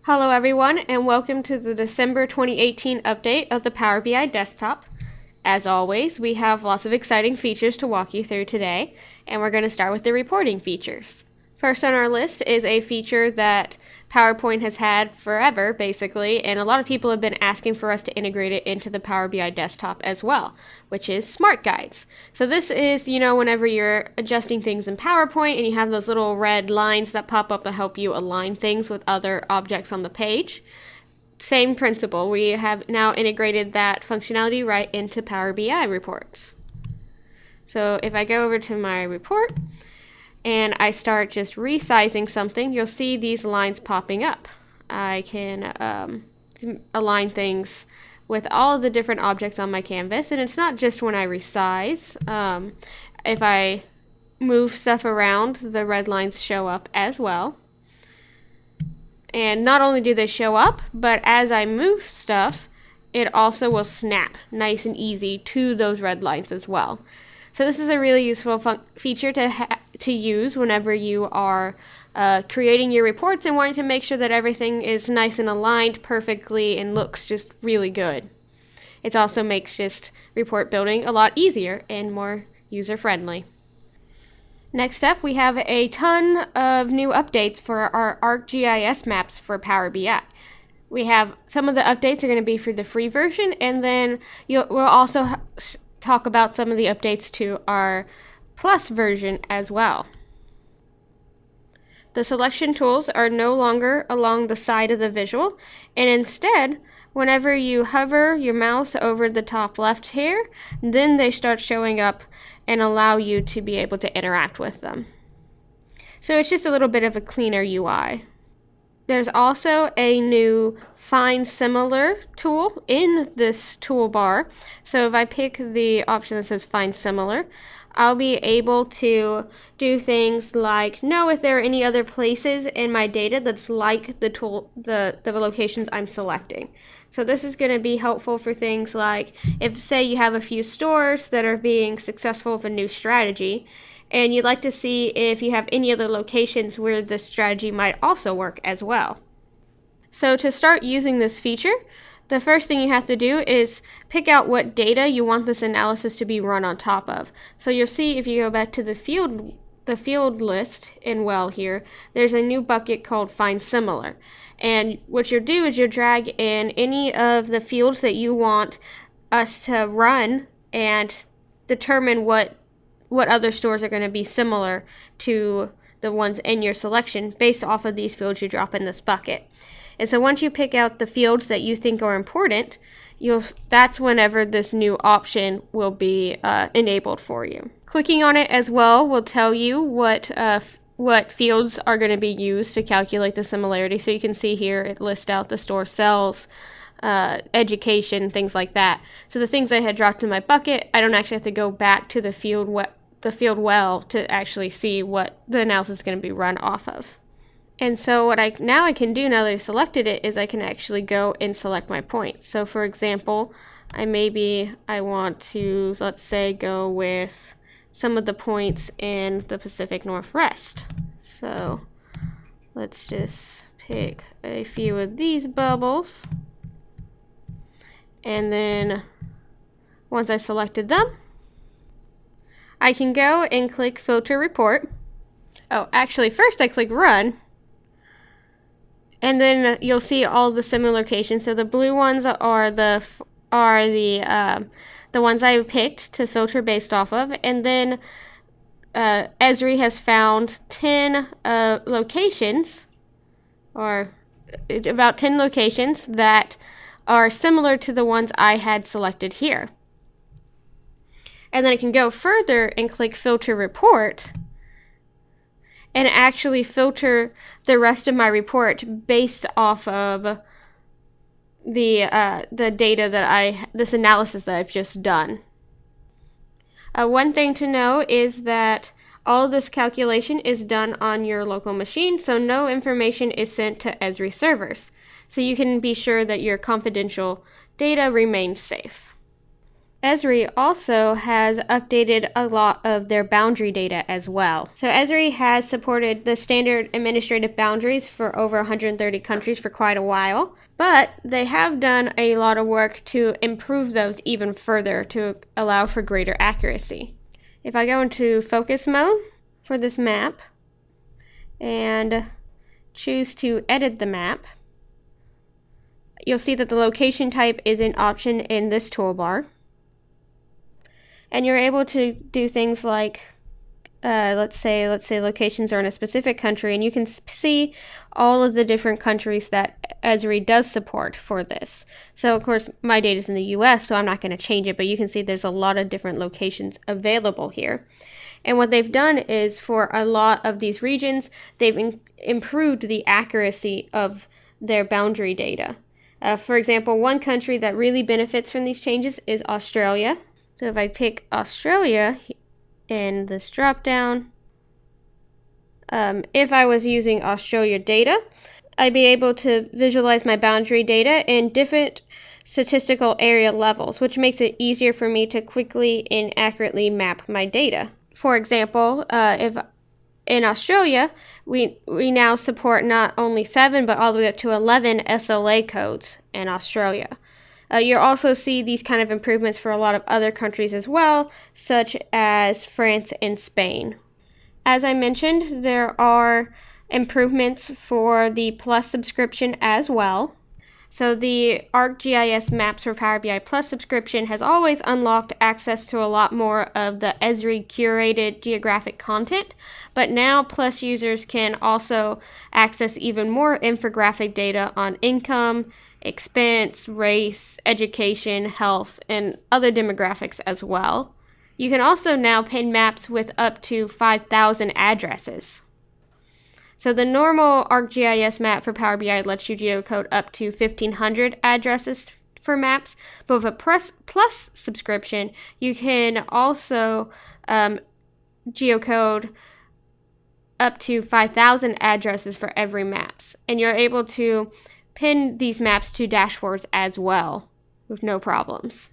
Hello everyone, and welcome to the December 2018 update of the Power BI desktop. As always, we have lots of exciting features to walk you through today, and we're going to start with the reporting features. First on our list is a feature that PowerPoint has had forever, basically, and a lot of people have been asking for us to integrate it into the Power BI desktop as well, which is Smart Guides. So this is, whenever you're adjusting things in PowerPoint and you have those little red lines that pop up to help you align things with other objects on the page. Same principle. We have now integrated that functionality right into Power BI reports. So if I go over to my report, and I start just resizing something, you'll see these lines popping up. I can align things with all of the different objects on my canvas, and it's not just when I resize. If I move stuff around, the red lines show up as well. And not only do they show up, but as I move stuff, it also will snap nice and easy to those red lines as well. So this is a really useful feature to use whenever you are creating your reports and wanting to make sure that everything is nice and aligned perfectly and looks just really good. It also makes just report building a lot easier and more user-friendly. Next up, we have a ton of new updates for our ArcGIS maps for Power BI. We have some of the updates are going to be for the free version, and then we'll also talk about some of the updates to our Plus version as well. The selection tools are no longer along the side of the visual, and instead, whenever you hover your mouse over the top left here, then they start showing up and allow you to be able to interact with them. So it's just a little bit of a cleaner UI. There's also a new Find Similar tool in this toolbar. So if I pick the option that says Find Similar, I'll be able to do things like know if there are any other places in my data that's like the locations I'm selecting. So this is going to be helpful for things like if, say, you have a few stores that are being successful with a new strategy, and you'd like to see if you have any other locations where this strategy might also work as well. So to start using this feature, the first thing you have to do is pick out what data you want this analysis to be run on top of. So you'll see if you go back to the field list in well here, there's a new bucket called Find Similar. And what you'll do is you'll drag in any of the fields that you want us to run and determine what other stores are going to be similar to the ones in your selection based off of these fields you drop in this bucket. And so once you pick out the fields that you think are important, that's whenever this new option will be enabled for you. Clicking on it as well will tell you what fields are going to be used to calculate the similarity. So you can see here it lists out the store cells, education, things like that. So the things I had dropped in my bucket, I don't actually have to go back to the field well to actually see what the analysis is going to be run off of. And so what I can do now that I selected it is I can actually go and select my points. So for example, I want to, let's say, go with some of the points in the Pacific Northwest. So let's just pick a few of these bubbles. And then once I selected them, I can go and click Filter Report. Oh, actually, first I click Run. And then you'll see all the similar locations. So the blue ones are the ones I picked to filter based off of. And then Esri has found 10 locations, or about 10 locations that are similar to the ones I had selected here. And then I can go further and click Filter Report and actually filter the rest of my report based off of the data this analysis that I've just done. One thing to know is that all of this calculation is done on your local machine, so no information is sent to Esri servers. So you can be sure that your confidential data remains safe. Esri also has updated a lot of their boundary data as well. So Esri has supported the standard administrative boundaries for over 130 countries for quite a while, but they have done a lot of work to improve those even further to allow for greater accuracy. If I go into focus mode for this map and choose to edit the map, you'll see that the location type is an option in this toolbar. And you're able to do things like, let's say locations are in a specific country, and you can see all of the different countries that Esri does support for this. So of course my data is in the US, so I'm not going to change it, but you can see there's a lot of different locations available here. And what they've done is, for a lot of these regions, they've improved the accuracy of their boundary data. For example, one country that really benefits from these changes is Australia. So if I pick Australia in this drop down, if I was using Australia data, I'd be able to visualize my boundary data in different statistical area levels, which makes it easier for me to quickly and accurately map my data. For example, if in Australia, we now support not only 7, but all the way up to 11 SLA codes in Australia. You'll also see these kind of improvements for a lot of other countries as well, such as France and Spain. As I mentioned, there are improvements for the Plus subscription as well. So the ArcGIS Maps for Power BI Plus subscription has always unlocked access to a lot more of the Esri curated geographic content, but now Plus users can also access even more infographic data on income, expense, race, education, health, and other demographics as well. You can also now pin maps with up to 5,000 addresses. So the normal ArcGIS map for Power BI lets you geocode up to 1,500 addresses for maps, but with a Plus subscription, you can also geocode up to 5,000 addresses for every maps, and you're able to pin these maps to dashboards as well with no problems.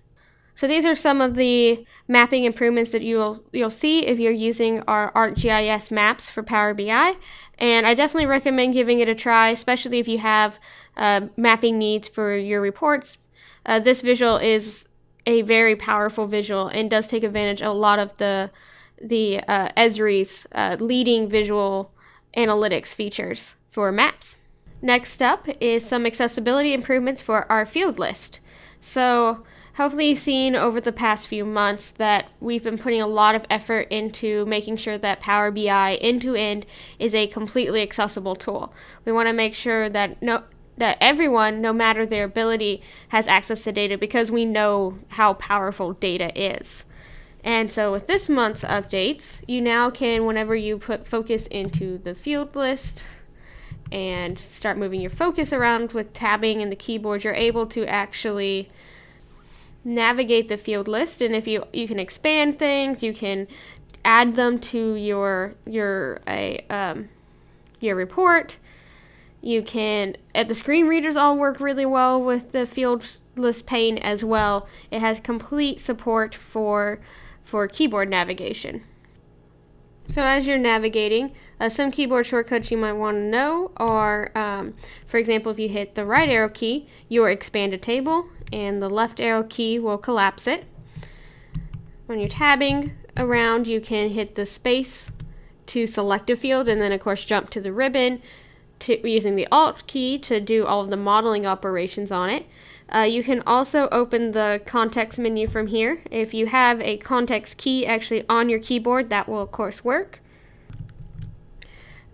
So these are some of the mapping improvements that you'll see if you're using our ArcGIS maps for Power BI, and I definitely recommend giving it a try, especially if you have mapping needs for your reports. This visual is a very powerful visual and does take advantage of a lot of the Esri's leading visual analytics features for maps. Next up is some accessibility improvements for our field list. So hopefully you've seen over the past few months that we've been putting a lot of effort into making sure that Power BI end-to-end is a completely accessible tool. We want to make sure that everyone, no matter their ability, has access to data, because we know how powerful data is. And so with this month's updates, you now can, whenever you put focus into the field list and start moving your focus around with tabbing in the keyboard, you're able to actually navigate the field list. And if you can expand things, you can add them to your report. You can, the screen readers all work really well with the field list pane as well. It has complete support for keyboard navigation. So as you're navigating, some keyboard shortcuts you might want to know are, for example, if you hit the right arrow key, you'll expand a table, and the left arrow key will collapse it. When you're tabbing around, you can hit the space to select a field, and then of course jump to the ribbon using the Alt key to do all of the modeling operations on it. You can also open the context menu from here. If you have a context key actually on your keyboard, that will of course work.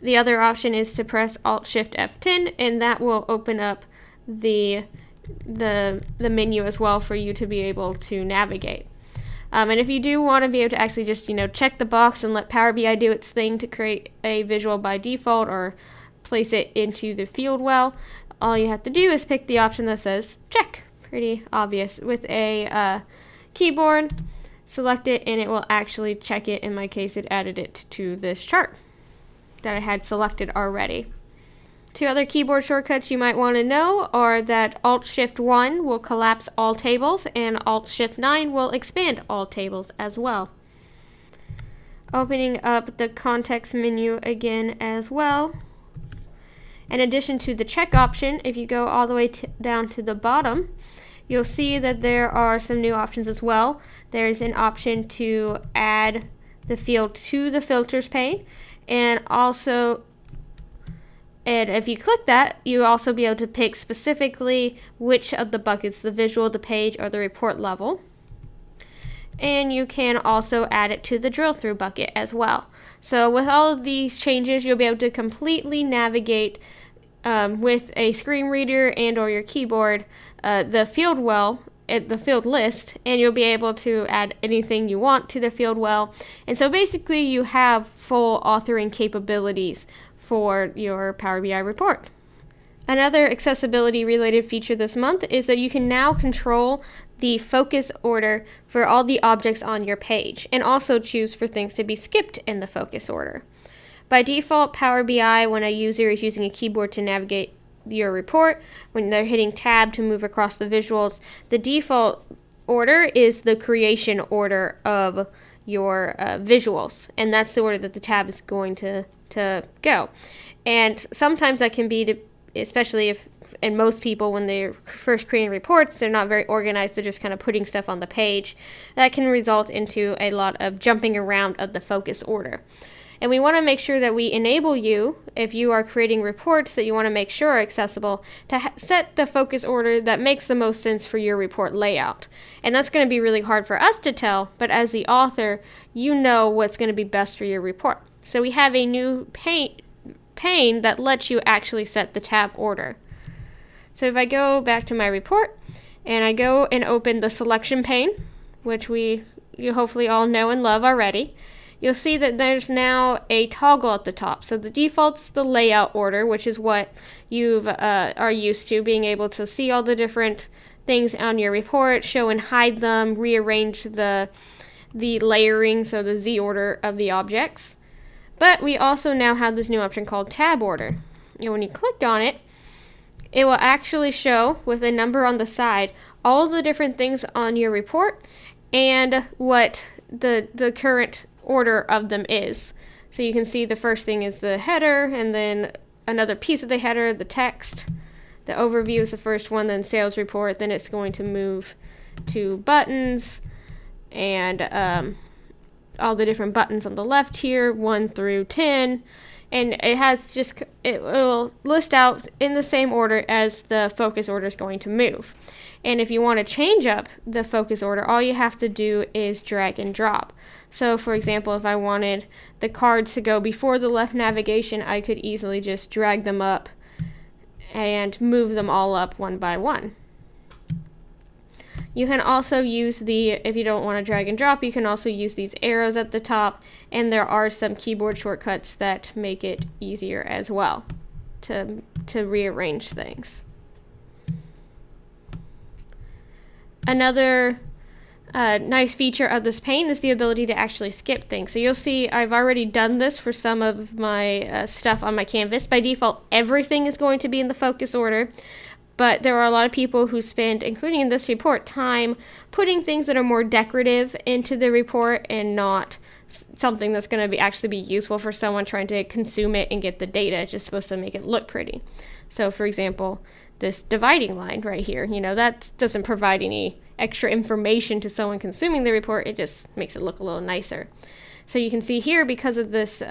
The other option is to press Alt-Shift-F10, and that will open up the menu as well for you to be able to navigate. And if you do want to be able to actually just check the box and let Power BI do its thing to create a visual by default or place it into the field well, all you have to do is pick the option that says check. Pretty obvious. With a keyboard, select it and it will actually check it. In my case, it added it to this chart that I had selected already. Two other keyboard shortcuts you might want to know are that Alt-Shift-1 will collapse all tables and Alt-Shift-9 will expand all tables as well. Opening up the context menu again as well. In addition to the check option, if you go all the way down to the bottom, you'll see that there are some new options as well. There's an option to add the field to the filters pane, and if you click that, you'll also be able to pick specifically which of the buckets, the visual, the page, or the report level. And you can also add it to the drill through bucket as well. So with all of these changes, you'll be able to completely navigate with a screen reader and or your keyboard the field list, and you'll be able to add anything you want to the field well. And so basically you have full authoring capabilities for your Power BI report. Another accessibility related feature this month is that you can now control the focus order for all the objects on your page, and also choose for things to be skipped in the focus order. By default, Power BI, when a user is using a keyboard to navigate your report, when they're hitting tab to move across the visuals, the default order is the creation order of your visuals, and that's the order that the tab is going to go. And sometimes that can be, especially if, and most people when they're first creating reports, they're not very organized, they're just kind of putting stuff on the page. That can result into a lot of jumping around of the focus order. And we want to make sure that we enable you, if you are creating reports that you want to make sure are accessible, to set the focus order that makes the most sense for your report layout. And that's going to be really hard for us to tell, but as the author, you know what's going to be best for your report. So we have a new pane that lets you actually set the tab order. So if I go back to my report and I go and open the selection pane, which you hopefully all know and love already, you'll see that there's now a toggle at the top. So the default's the layout order, which is what you are used to, being able to see all the different things on your report, show and hide them, rearrange the layering, so the Z order of the objects. But we also now have this new option called tab order. And when you click on it, it will actually show with a number on the side all the different things on your report and what the current order of them is. So you can see the first thing is the header, and then another piece of the header, the text. The overview is the first one, then sales report, then it's going to move to buttons, and all the different buttons on the left here, 1 through 10, and it will list out in the same order as the focus order is going to move. And if you want to change up the focus order, all you have to do is drag and drop. So for example, if I wanted the cards to go before the left navigation, I could easily just drag them up and move them all up one by one. You can also use if you don't want to drag and drop, you can also use these arrows at the top, and there are some keyboard shortcuts that make it easier as well to rearrange things. Another nice feature of this pane is the ability to actually skip things. So you'll see I've already done this for some of my stuff on my canvas. By default, everything is going to be in the focus order. But there are a lot of people who spend, including in this report, time putting things that are more decorative into the report and not something that's going to actually be useful for someone trying to consume it and get the data. It's just supposed to make it look pretty. So for example, this dividing line right here, that doesn't provide any extra information to someone consuming the report. It just makes it look a little nicer. So you can see here, because of this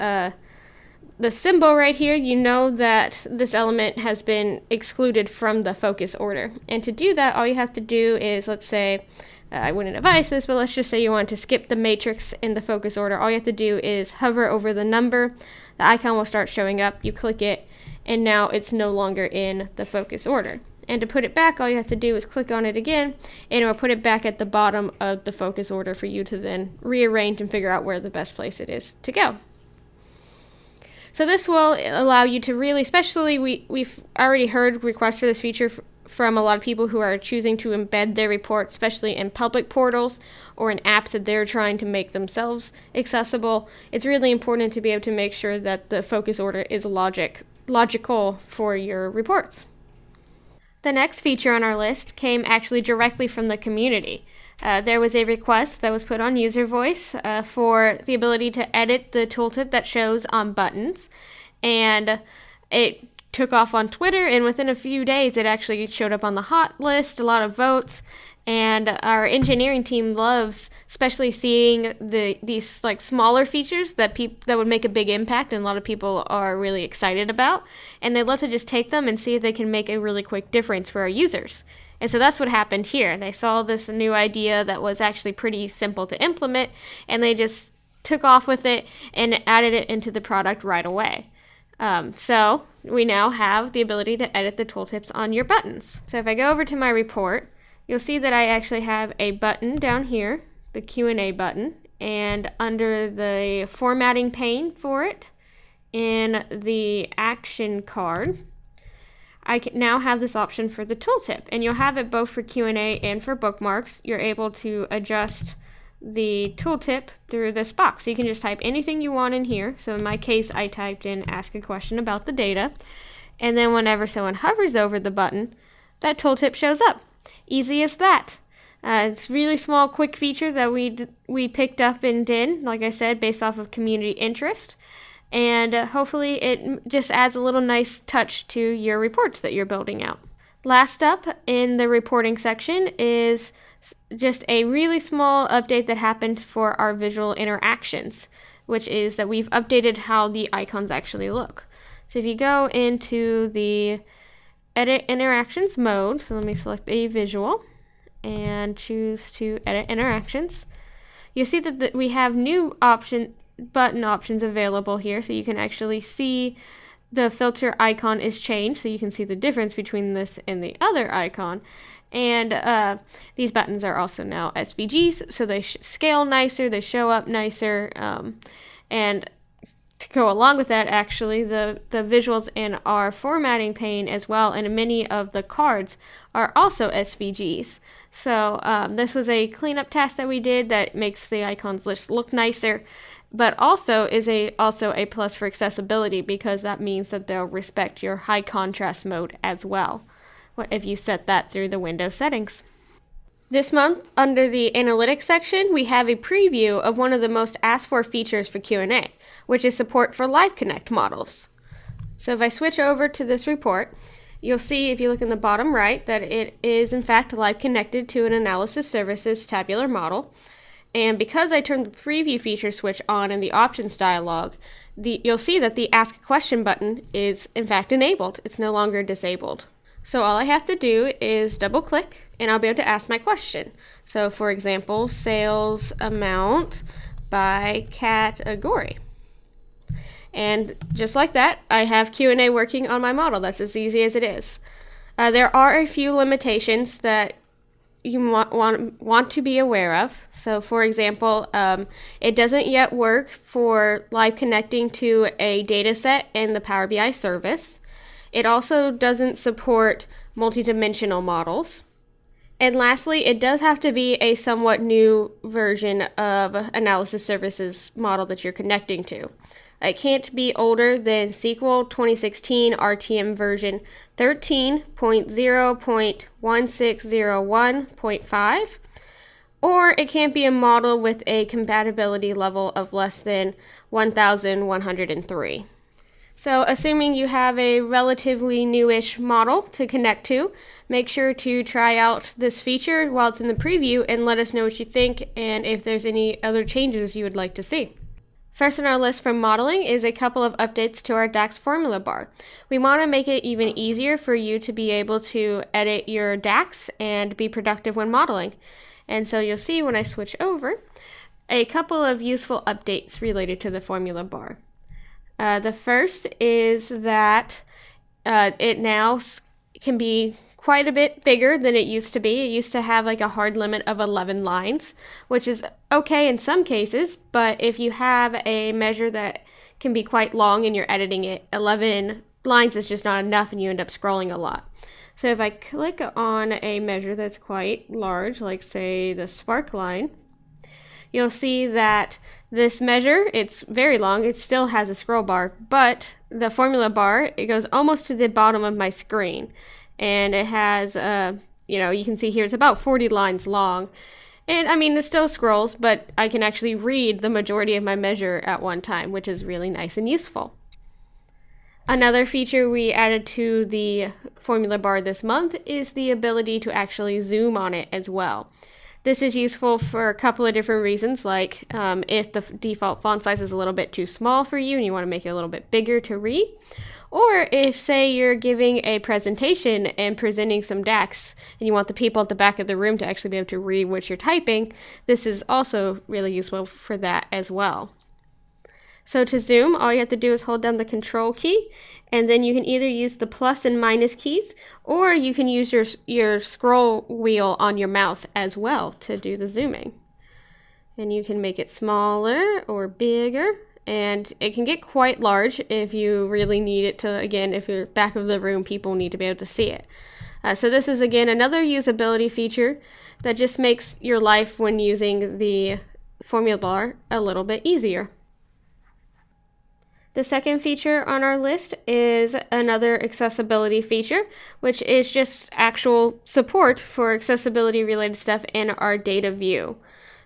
the symbol right here, you know that this element has been excluded from the focus order. And to do that, all you have to do is, let's say, I wouldn't advise this, but let's just say you want to skip the matrix in the focus order. All you have to do is hover over the number. The icon will start showing up. You click it, and now it's no longer in the focus order. And to put it back, all you have to do is click on it again, and it will put it back at the bottom of the focus order for you to then rearrange and figure out where the best place it is to go. So this will allow you to really, especially we've already heard requests for this feature from a lot of people who are choosing to embed their report, especially in public portals or in apps that they're trying to make themselves accessible. It's really important to be able to make sure that the focus order is logic logical for your reports. The next feature on our list came actually directly from the community. There was a request that was put on user voice for the ability to edit the tooltip that shows on buttons, and it took off on Twitter, and within a few days it actually showed up on the hot list, a lot of votes, and our engineering team loves especially seeing these like smaller features that would make a big impact and a lot of people are really excited about, and they love to just take them and see if they can make a really quick difference for our users. And so that's what happened here. They saw this new idea that was actually pretty simple to implement, and they just took off with it and added it into the product right away. So we now have the ability to edit the tooltips on your buttons. So if I go over to my report, you'll see that I actually have a button down here, the Q&A button, and under the formatting pane for it, in the action card, I can now have this option for the tooltip, and you'll have it both for Q&A and for bookmarks. You're able to adjust the tooltip through this box. So you can just type anything you want in here. So in my case, I typed in ask a question about the data, and then whenever someone hovers over the button, that tooltip shows up. Easy as that. It's a really small, quick feature that we picked up and did, like I said, based off of community interest. And hopefully it just adds a little nice touch to your reports that you're building out. Last up in the reporting section is just a really small update that happened for our visual interactions, which is that we've updated how the icons actually look. So if you go into the edit interactions mode, so let me select a visual and choose to edit interactions, you'll see that we have new button options available here, so you can actually see the filter icon is changed, so you can see the difference between this and the other icon. And these buttons are also now SVGs, so they scale nicer, they show up nicer, and to go along with that, actually, the visuals in our formatting pane as well, and many of the cards are also SVGs. So this was a cleanup task that we did that makes the icons list look nicer, but also is also a plus for accessibility, because that means that they'll respect your high contrast mode as well if you set that through the Windows settings. This month, under the analytics section, we have a preview of one of the most asked for features for Q&A, which is support for Live Connect models. So if I switch over to this report, you'll see, if you look in the bottom right, that it is in fact live connected to an analysis services tabular model. And because I turned the preview feature switch on in the options dialog, you'll see that the ask a question button is in fact enabled. It's no longer disabled. So all I have to do is double click and I'll be able to ask my question. So for example, sales amount by category. And just like that, I have Q&A working on my model. That's as easy as it is. There are a few limitations that you want to be aware of. So for example, it doesn't yet work for live connecting to a data set in the Power BI service. It also doesn't support multidimensional models. And lastly, it does have to be a somewhat new version of analysis services model that you're connecting to. It can't be older than SQL 2016 RTM version 13.0.1601.5, or it can't be a model with a compatibility level of less than 1103. So assuming you have a relatively newish model to connect to, make sure to try out this feature while it's in the preview and let us know what you think and if there's any other changes you would like to see. First on our list from modeling is a couple of updates to our DAX formula bar. We want to make it even easier for you to be able to edit your DAX and be productive when modeling. And so you'll see when I switch over a couple of useful updates related to the formula bar. The first is that it now can be quite a bit bigger than it used to be. It used to have like a hard limit of 11 lines, which is okay in some cases, but if you have a measure that can be quite long and you're editing it, 11 lines is just not enough and you end up scrolling a lot. So if I click on a measure that's quite large, like say the spark line, you'll see that this measure, it's very long, it still has a scroll bar, but the formula bar, it goes almost to the bottom of my screen. And it has, you can see here it's about 40 lines long. And I mean, it still scrolls, but I can actually read the majority of my measure at one time, which is really nice and useful. Another feature we added to the formula bar this month is the ability to actually zoom on it as well. This is useful for a couple of different reasons, like if the default font size is a little bit too small for you and you want to make it a little bit bigger to read. Or if, say, you're giving a presentation and presenting some decks and you want the people at the back of the room to actually be able to read what you're typing, this is also really useful for that as well. So to zoom, all you have to do is hold down the Control key, and then you can either use the plus and minus keys, or you can use your scroll wheel on your mouse as well to do the zooming. And you can make it smaller or bigger. And it can get quite large if you really need it to, again, if you're back of the room, people need to be able to see it. So this is, again, another usability feature that just makes your life when using the formula bar a little bit easier. The second feature on our list is another accessibility feature, which is just actual support for accessibility related stuff in our data view.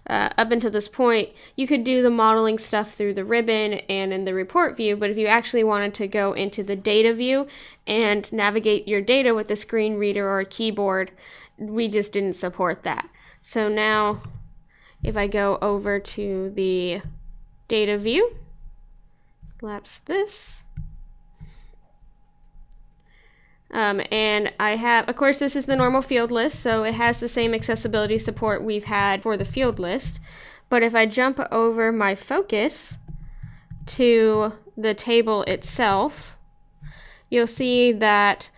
Up until this point, you could do the modeling stuff through the ribbon and in the report view, but if you actually wanted to go into the data view and navigate your data with a screen reader or a keyboard, we just didn't support that. So now, if I go over to the data view, collapse this, and I have, of course, this is the normal field list, so it has the same accessibility support we've had for the field list. But if I jump over my focus to the table itself, you'll see that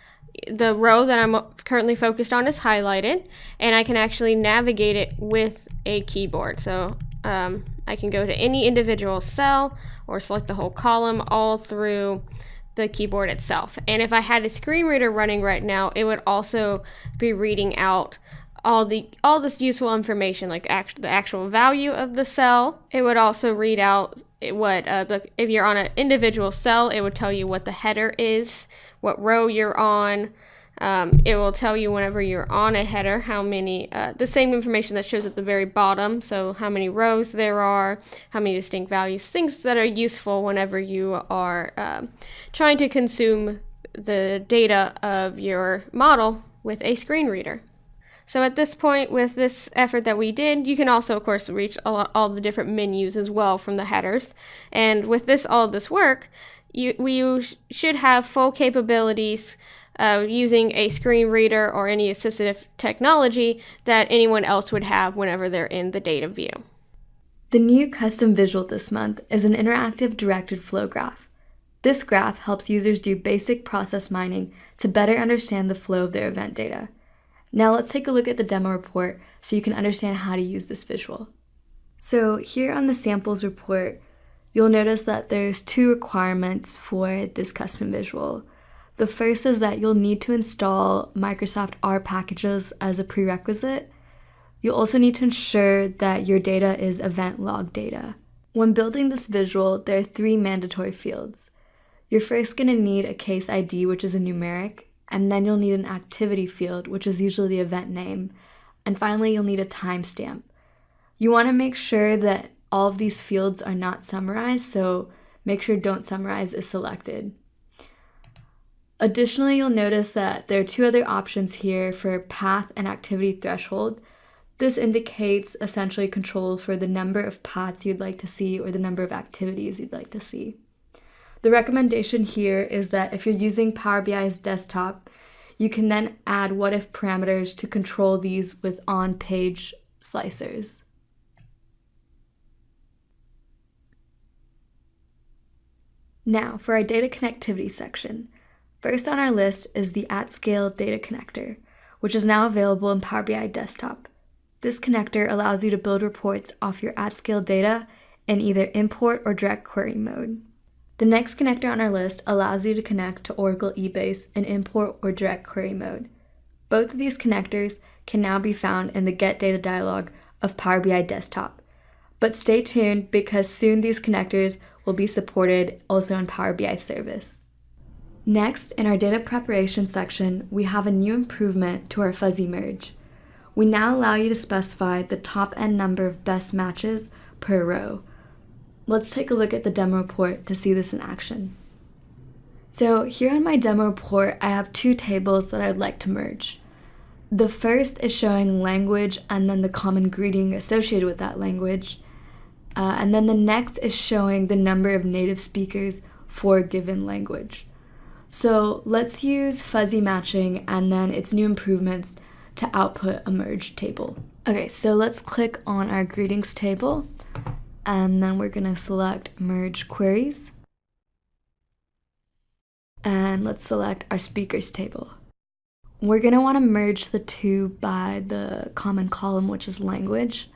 the row that I'm currently focused on is highlighted, and I can actually navigate it with a keyboard. So I can go to any individual cell or select the whole column all through the keyboard itself. And if I had a screen reader running right now, it would also be reading out all this useful information, like the actual value of the cell. It would also read out what if you're on an individual cell, it would tell you what the header is, what row you're on. It will tell you whenever you're on a header how many, the same information that shows at the very bottom, so how many rows there are, how many distinct values, things that are useful whenever you are trying to consume the data of your model with a screen reader. So at this point, with this effort that we did, you can also, of course, reach all the different menus as well from the headers. And with all of this work, we should have full capabilities using a screen reader or any assistive technology that anyone else would have whenever they're in the data view. The new custom visual this month is an interactive directed flow graph. This graph helps users do basic process mining to better understand the flow of their event data. Now let's take a look at the demo report so you can understand how to use this visual. So here on the samples report, you'll notice that there's 2 requirements for this custom visual. The first is that you'll need to install Microsoft R packages as a prerequisite. You'll also need to ensure that your data is event log data. When building this visual, there are 3 mandatory fields. You're first going to need a case ID, which is a numeric, and then you'll need an activity field, which is usually the event name, and finally you'll need a timestamp. You want to make sure that all of these fields are not summarized, so make sure Don't Summarize is selected. Additionally, you'll notice that there are 2 other options here for path and activity threshold. This indicates essentially control for the number of paths you'd like to see or the number of activities you'd like to see. The recommendation here is that if you're using Power BI's desktop, you can then add what-if parameters to control these with on-page slicers. Now, for our data connectivity section. First on our list is the at-scale data connector, which is now available in Power BI Desktop. This connector allows you to build reports off your at-scale data in either import or direct query mode. The next connector on our list allows you to connect to Oracle eBase in import or direct query mode. Both of these connectors can now be found in the Get Data dialog of Power BI Desktop. But stay tuned because soon these connectors will will be supported also in Power BI service. Next, in our data preparation section, we have a new improvement to our fuzzy merge. We now allow you to specify the top n number of best matches per row. Let's take a look at the demo report to see this in action. So here on my demo report, I have two tables that I'd like to merge. The first is showing language and then the common greeting associated with that language. And then the next is showing the number of native speakers for a given language. So let's use fuzzy matching and then its new improvements to output a merged table. Okay, so let's click on our greetings table and then we're gonna select merge queries. And let's select our speakers table. We're gonna wanna merge the two by the common column, which is language.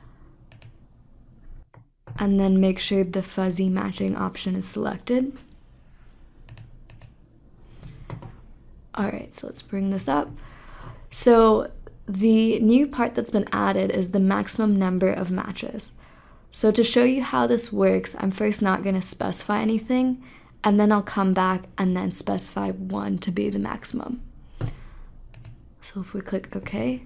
And then make sure the fuzzy matching option is selected. All right, so let's bring this up. So the new part that's been added is the maximum number of matches. So to show you how this works, I'm first not gonna specify anything, and then I'll come back and then specify 1 to be the maximum. So if we click OK.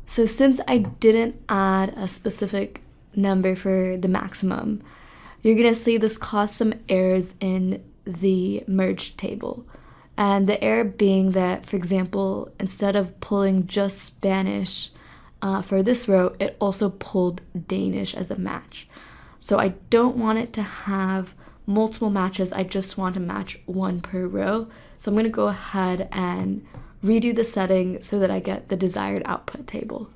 So since I didn't add a specific number for the maximum, you're gonna see this caused some errors in the merged table. And the error being that, for example, instead of pulling just Spanish for this row, it also pulled Danish as a match. So I don't want it to have multiple matches, I just want to match 1 per row. So I'm gonna go ahead and redo the setting so that I get the desired output table.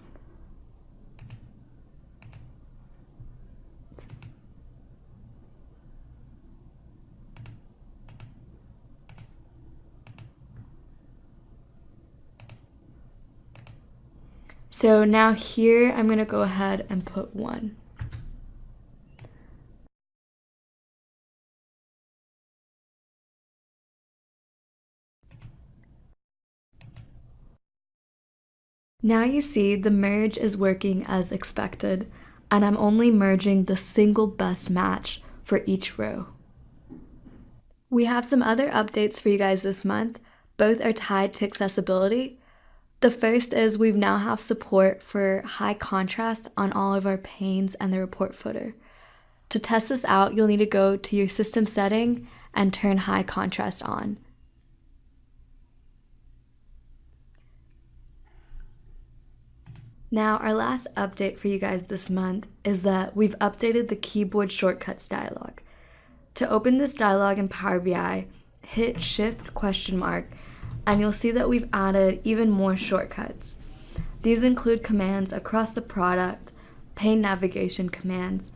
So now here, I'm gonna go ahead and put 1. Now you see the merge is working as expected, and I'm only merging the single best match for each row. We have some other updates for you guys this month. Both are tied to accessibility. The first is we now have support for high contrast on all of our panes and the report footer. To test this out, you'll need to go to your system setting and turn high contrast on. Now, our last update for you guys this month is that we've updated the keyboard shortcuts dialog. To open this dialog in Power BI, hit Shift ? And you'll see that we've added even more shortcuts. These include commands across the product, pane navigation commands,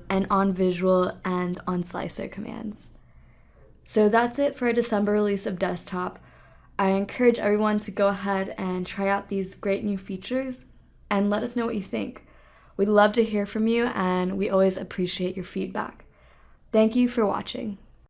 and on visual and on slicer commands. So that's it for a December release of Desktop. I encourage everyone to go ahead and try out these great new features and let us know what you think. We'd love to hear from you and we always appreciate your feedback. Thank you for watching.